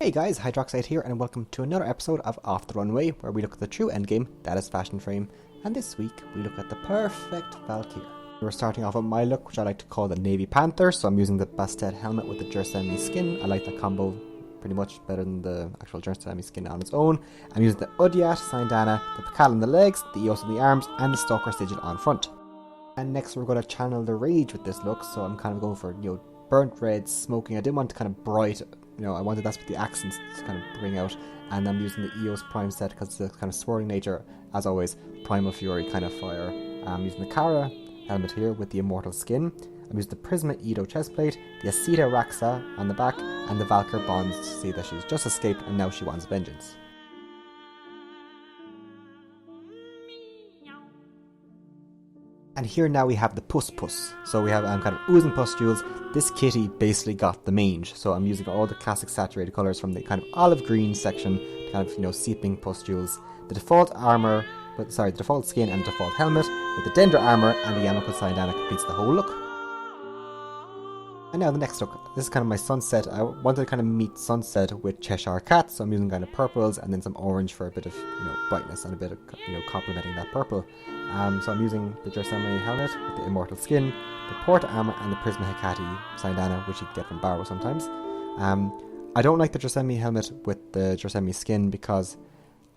Hey guys, Hydroxate here, and welcome to another episode of Off the Runway, where we look at the true endgame, that is Fashionframe, and this week we look at the perfect Valkyr. We're starting off with my look, which I like to call the Navy Panther, so I'm using the Bastet helmet with the Jersemi skin. I like that combo pretty much better than the actual Jersemi skin on its own. I'm using the Udyat, Sindana, the Pakal on the legs, the Eos on the arms, and the Stalker sigil on front. And next we're going to channel the Rage with this look, so I'm kind of going for, burnt red, smoking. I didn't want to kind of bright, I wanted that's what the accents to kind of bring out. And I'm using the Eos Prime set because it's the kind of swirling nature, as always, Primal Fury kind of fire. I'm using the Kara helmet here with the Immortal skin. I'm using the Prisma Edo chestplate, the Asita Raxa on the back, and the Valkyr bonds to see that she's just escaped and now she wants vengeance. And here now we have the Puss Puss. So we have kind of oozing pustules. This kitty basically got the mange. So I'm using all the classic saturated colours from the kind of olive green section to kind of, seeping pustules. The default armour, the default skin and default helmet with the Dendra armour and the Yamako Sindana completes the whole look. And now the next look. This is kind of my sunset. I wanted to kind of meet sunset with Cheshire Cat, so I'm using kind of purples and then some orange for a bit of brightness and a bit of complementing that purple. So I'm using the Jersemi helmet with the Immortal skin, the Porta armor, and the Prisma Hecate Sindana, which you can get from Barrow sometimes. I don't like the Jersemi helmet with the Jersemi skin because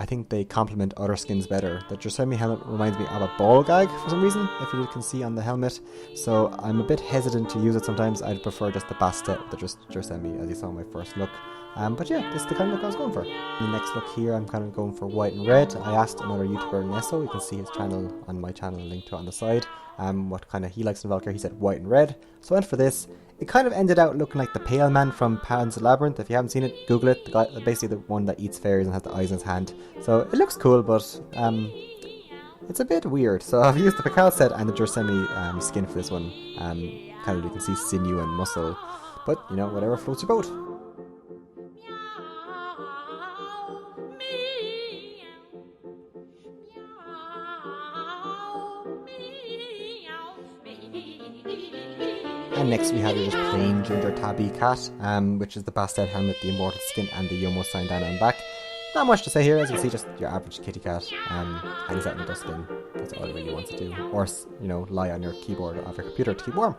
I think they complement other skins better. The Jersemi helmet reminds me of a ball gag for some reason, if you can see on the helmet. So I'm a bit hesitant to use it sometimes. I'd prefer just the Bastet with the Jersemi, as you saw in my first look. But yeah, this is the kind of look I was going for. In the next look here, I'm kind of going for white and red. I asked another YouTuber, Nesso, you can see his channel on my channel, linked to it on the side, what kind of he likes in Valkyr. He said white and red. So I went for this. It kind of ended out looking like the Pale Man from Pan's Labyrinth. If you haven't seen it, Google it. The guy, basically the one that eats fairies and has the eyes in his hand. So it looks cool, but it's a bit weird. So I've used the Pakal set and the Jersemi skin for this one. Kind of you can see sinew and muscle, but whatever floats your boat. And next we have your just plain Ginger Tabby Cat, which is the Bastet helmet, the Immortal skin, and the Yomo Sindana on back. Not much to say here, as you can see, just your average kitty cat. And he's out in the dustbin. That's all it really wants to do. Or, lie on your keyboard of your computer to keep warm.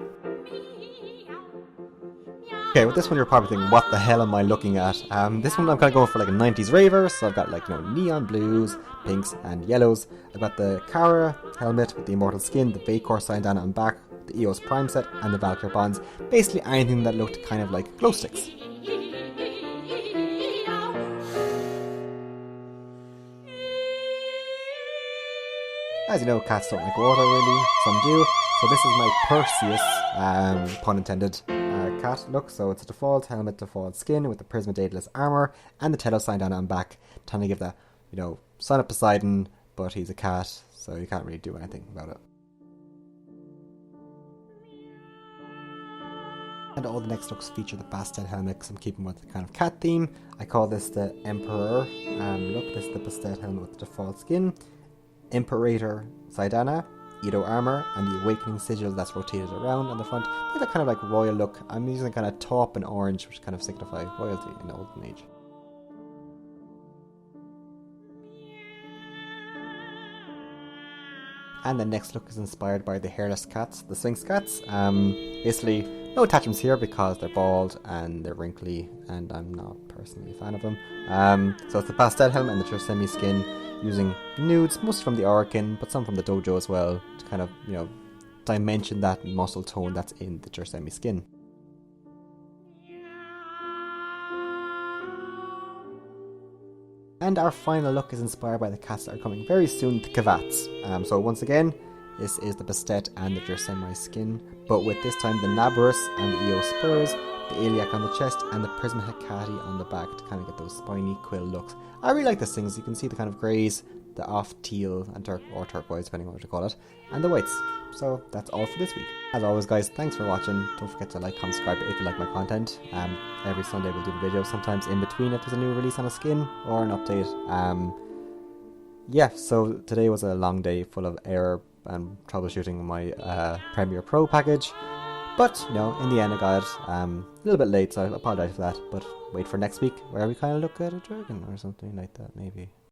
Okay, with this one you're probably thinking, what the hell am I looking at? This one I'm kind of going for like a 90s raver, so I've got neon blues, pinks, and yellows. I've got the Kara helmet with the Immortal skin, the Valkyr Sindana on back, the Eos Prime set, and the Valkyr bonds. Basically anything that looked kind of like glow sticks. As you know, cats don't like water really, some do. So this is my Perseus, pun intended, cat look. So it's a default helmet, default skin with the Prisma Daedalus armor and the Telos Sindana on back, trying to give that, Son of Poseidon, but he's a cat, so you can't really do anything about it. And all the next looks feature the Bastet helmet because I'm keeping with the kind of cat theme. I call this the Emperor look. This is the Bastet helmet with the default skin, Imperator Sindana, Edo armor, and the Awakening sigil that's rotated around on the front. They have a kind of like royal look. I'm using kind of taupe and orange, which kind of signify royalty in the olden age. And the next look is inspired by the Hairless Cats, the Sphinx Cats. Basically, no attachments here because they're bald and they're wrinkly, and I'm not personally a fan of them. So it's the Bastet helmet and the Jersemi skin, using nudes, most from the Orakin, but some from the dojo as well, to kind of, dimension that muscle tone that's in the Jersemi skin. And our final look is inspired by the cats that are coming very soon, the Kavats. So once again, this is the Bastet and the Jersemi skin, but with this time the Nabarus and the Eos spurs, the Iliac on the chest, and the Prisma Hecate on the back to kind of get those spiny quill looks. I really like this thing, as you can see the kind of greys, the off teal and or turquoise, depending on what you call it, and the whites. So that's all for this week. As always guys, thanks for watching. Don't forget to like, comment, subscribe if you like my content. Every Sunday we'll do a video, sometimes in between if there's a new release on a skin or an update. Yeah, so today was a long day full of error and troubleshooting my Premiere Pro package. But, in the end I got it. A little bit late, so I apologise for that. But wait for next week, where we kind of look at a dragon or something like that, maybe.